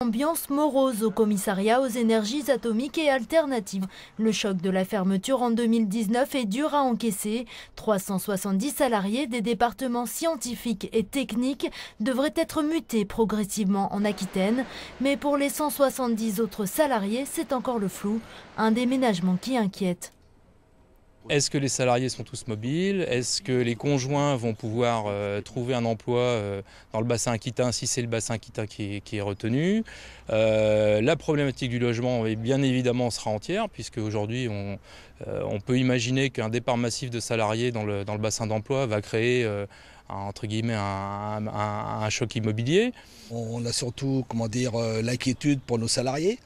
Ambiance morose au commissariat aux énergies atomiques et alternatives. Le choc de la fermeture en 2019 est dur à encaisser. 370 salariés des départements scientifiques et techniques devraient être mutés progressivement en Aquitaine. Mais pour les 170 autres salariés, c'est encore le flou. Un déménagement qui inquiète. Est-ce que les salariés sont tous mobiles? Est-ce que les conjoints vont pouvoir trouver un emploi dans le bassin aquitain si c'est le bassin aquitain qui est retenu? La problématique du logement, bien évidemment, sera entière, puisque aujourd'hui, on peut imaginer qu'un départ massif de salariés dans le bassin d'emploi va créer entre guillemets un choc immobilier. On a surtout l'inquiétude pour nos salariés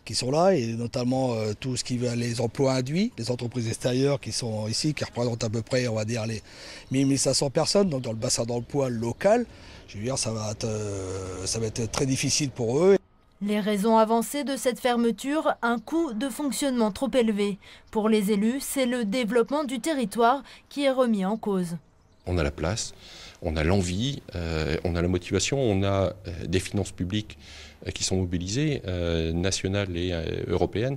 qui sont là, et notamment tout ce qui va les emplois induits, les entreprises extérieures qui sont ici, qui représentent à peu près, on va dire, les 1500 personnes, donc dans le bassin d'emploi local. Je veux dire, ça va être très difficile pour eux. Les raisons avancées de cette fermeture, un coût de fonctionnement trop élevé. Pour les élus, c'est le développement du territoire qui est remis en cause. On a la place, on a l'envie, on a la motivation, on a des finances publiques qui sont mobilisées, nationales et européennes.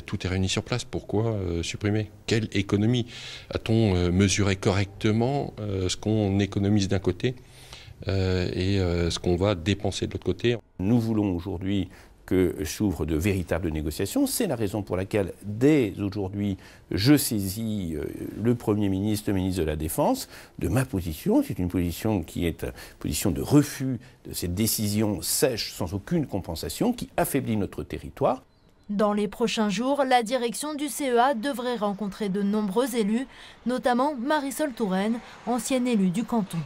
Tout est réuni sur place. Pourquoi supprimer? Quelle économie? A-t-on mesuré correctement ce qu'on économise d'un côté et ce qu'on va dépenser de l'autre côté? Nous voulons aujourd'hui que s'ouvrent de véritables négociations. C'est la raison pour laquelle, dès aujourd'hui, je saisis le Premier ministre, le ministre de la Défense, de ma position. C'est une position qui est une position de refus de cette décision sèche, sans aucune compensation, qui affaiblit notre territoire. Dans les prochains jours, la direction du CEA devrait rencontrer de nombreux élus, notamment Marisol Touraine, ancienne élue du canton.